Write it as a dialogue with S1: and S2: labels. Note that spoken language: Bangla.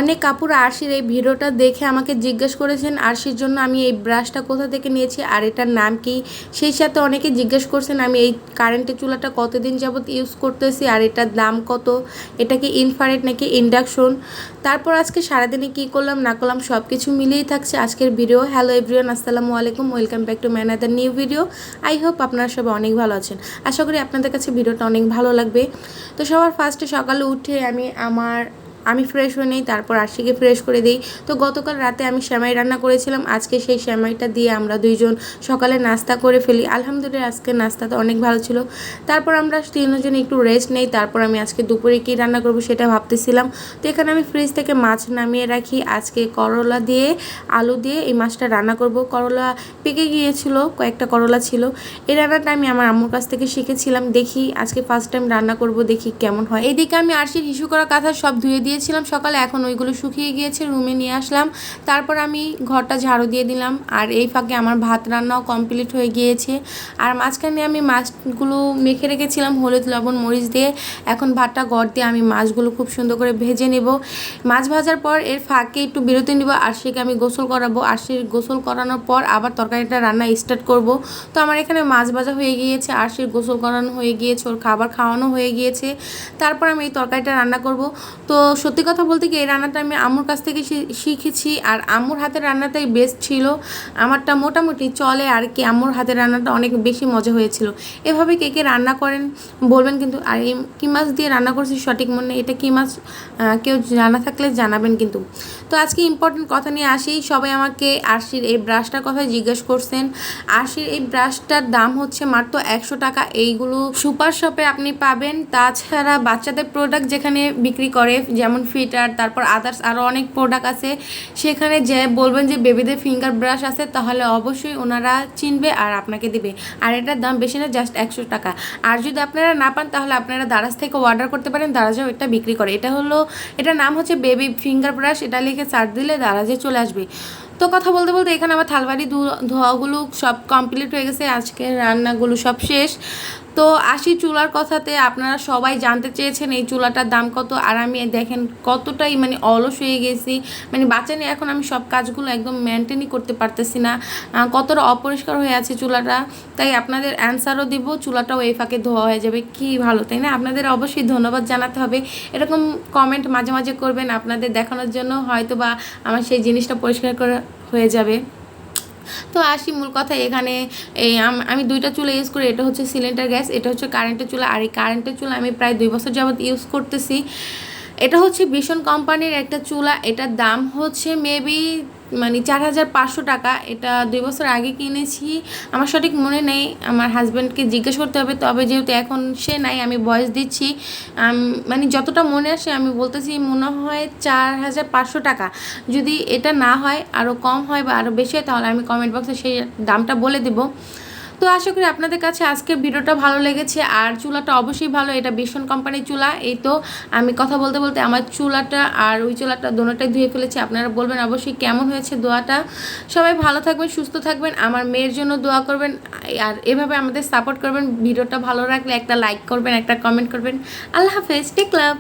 S1: অনেক কাপড় আরশির এই ভিডিওটা দেখে আমাকে জিজ্ঞেস করেছেন আরশির জন্য আমি এই ব্রাশটা কোথা থেকে নিয়েছি আর এটার নাম কি। সেই সাথে অনেকে জিজ্ঞেস করছেন আমি এই কারেন্টের চুলাটা কতদিন যাবত ইউজ করতেছি আর এটার দাম কত, এটা কি ইনফ্রারেড নাকি ইন্ডাকশন। তারপর আজকে সারাদিনে কি করলাম না করলাম সব কিছু মিলিয়েই থাকছে আজকের ভিডিও। হ্যালো এভরিওয়ান, আসসালামু আলাইকুম, welcome back to my another new video. I hope আপনারা সবাই অনেক ভালো আছেন। আশা করি আপনাদের কাছে ভিডিওটা অনেক ভালো লাগবে। তো সবার ফার্স্টে সকালে উঠে আমি ফ্রেশ হয়ে নিই, তারপর আরশিকে ফ্রেশ করে দিই। তো গতকাল রাতে আমি সেমাই রান্না করেছিলাম, আজকে সেই সেমাইটা দিয়ে আমরা দুইজন সকালে নাস্তা করে ফেলি। আলহামদুলিল্লাহ আজকে নাস্তাটা অনেক ভালো ছিল। তারপর আমরা তিনজন একটু রেস্ট নেই, তারপর আমি আজকে দুপুরে কী রান্না করব সেটা ভাবতেছিলাম। তো এখানে আমি ফ্রিজ থেকে মাছ নামিয়ে রাখি, আজকে করলা দিয়ে আলু দিয়ে এই মাছটা রান্না করব। করলা পেকে গিয়েছিল, কয়েকটা করলা ছিল। এই রান্নাটা আমি আমার আম্মুর কাছ থেকে শিখেছিলাম, দেখি আজকে ফার্স্ট টাইম রান্না করব, দেখি কেমন হয়। এইদিকে আমি আরশির ইস্যু করা কাঁথা সব ধুয়ে দিয়েছিলাম সকালে, এখন ওইগুলো শুকিয়ে গিয়েছে, রুমে নিয়ে আসলাম। তারপর আমি ঘরটা ঝাড়ু দিয়ে দিলাম, আর এই ফাঁকে আমার ভাত রান্নাও কমপ্লিট হয়ে গিয়েছে। আর মাঝখানে আমি মাছগুলো মেখে রেখেছিলাম হলুদ লবণ মরিচ দিয়ে। এখন ভাতটা গড় দিয়ে আমি মাছগুলো খুব সুন্দর করে ভেজে নেব। মাছ ভাজার পর এর ফাঁকে একটু বিরতি নিব, আরশিকে আমি গোসল করাবো। আরশির গোসল করানোর পর আবার তরকারিটা রান্না স্টার্ট করব। তো আমার এখানে মাছ ভাজা হয়ে গিয়েছে, আরশির গোসল করানো হয়ে গিয়েছে, ওর খাবার খাওয়ানো হয়ে গিয়েছে। তারপর আমি এই তরকারিটা রান্না করব। তো সত্যি কথা বলতে কি এই রান্নাটা আমি আম্মুর কাছ থেকে শিখেছি, আর আম্মুর হাতের রান্নাটাই বেস্ট ছিল। আমারটা মোটামুটি চলে আর কি, আম্মুর হাতের রান্নাটা অনেক বেশি মজা হয়েছিল। এভাবে কে কে রান্না করেন বলবেন কিন্তু। আর এই কী মাছ দিয়ে রান্না করছি সঠিক মনে নেই, এটা কী মাছ কেউ জানা থাকলে জানাবেন কিন্তু। তো আজকে ইম্পর্টেন্ট কথা নিয়ে আসি, সবাই আমাকে আরশির এই ব্রাশটার কথা জিজ্ঞেস করছেন। আরশির এই ব্রাশটার দাম হচ্ছে মাত্র 100 টাকা। এইগুলো সুপার শপে আপনি পাবেন, তাছাড়া বাচ্চাদের প্রোডাক্ট যেখানে বিক্রি করে যেমন ফিটার, তারপর আদার্স আরও অনেক প্রোডাক্ট আছে, সেখানে যে বলবেন যে বেবিদের ফিঙ্গার ব্রাশ আছে, তাহলে অবশ্যই ওনারা চিনবে আর আপনাকে দিবে। আর এটার দাম বেশি না, জাস্ট 100 টাকা। আর যদি আপনারা না পান তাহলে আপনারা দারাজ থেকে অর্ডার করতে পারেন, দারাজেও এটা বিক্রি করে। এটার নাম হচ্ছে বেবি ফিঙ্গার ব্রাশ, এটা লিখে সার্চ দিলে দারাজে চলে আসবে। তো কথা বলতে বলতে এখানে আমার থালবাড়ি ধোয়াগুলো সব কমপ্লিট হয়ে গেছে, আজকে রান্নাগুলো সব শেষ। তো আসি চুলার কথাতে, আপনারা সবাই জানতে চেয়েছেন এই চুলাটার দাম কত। আর আমি দেখেন কতটাই মানে অলস হয়ে গেছি, মানে বাচ্চা নিয়ে এখন আমি সব কাজগুলো একদম মেনটেনই করতে পারতেছি না, কতটা অপরিষ্কার হয়ে আছে চুলাটা। তাই আপনাদের অ্যান্সারও দিব, চুলাটাও এই ফাঁকে ধোয়া হয়ে যাবে, কি ভালো তাই না। আপনাদের অবশ্যই ধন্যবাদ জানাতে হবে, এরকম কমেন্ট মাঝে মাঝে করবেন আপনাদের দেখানোর জন্য, হয়তো বা আমার সেই জিনিসটা পরিষ্কার করে হয়ে যাবে। তো আসি মূল কথা, এখানে আমি দুইটা চুলা ইউজ করি, এটা হচ্ছে সিলিন্ডার গ্যাস, এটা হচ্ছে কারেন্টের চুলা। আর এই কারেন্টের চুলা আমি প্রায় 2 বছর যাবত ইউজ করতেছি। এটা হচ্ছে ভীষণ কোম্পানির একটা চুলা, এটার দাম হচ্ছে মেবি মানে 4500 টাকা। এটা 2 বছর আগে কিনেছি, আমার সঠিক মনে নেই, আমার হাজব্যান্ডকে জিজ্ঞেস করতে হবে। তবে যেহেতু এখন সে নাই, আমি ভয়েস দিচ্ছি, মানে যতটা মনে আসে আমি বলতেছি, মনে হয় 4500 টাকা। যদি এটা না হয় আরও কম হয় বা আরও বেশি হয় তাহলে আমি কমেন্ট বক্সে সেই দামটা বলে দেবো। তো আশা করি আপনাদের কাছে আজকের ভিডিওটা ভালো লেগেছে। আর চুলাটা অবশ্যই ভালো, এটা ভীষণ কোম্পানির চুলা। এই তো আমি কথা বলতে বলতে আমার চুলাটা আর ওই চুলাটা দোনোটাই ধুয়ে ফেলেছি, আপনারা বলবেন অবশ্যই কেমন হয়েছে দোয়াটা। সবাই ভালো থাকবেন, সুস্থ থাকবেন, আমার মেয়ের জন্য দোয়া করবেন, আর এভাবে আমাদের সাপোর্ট করবেন। ভিডিওটা ভালো লাগলে একটা লাইক করবেন, একটা কমেন্ট করবেন। আল্লাহ হাফেজ, টেক লাভ।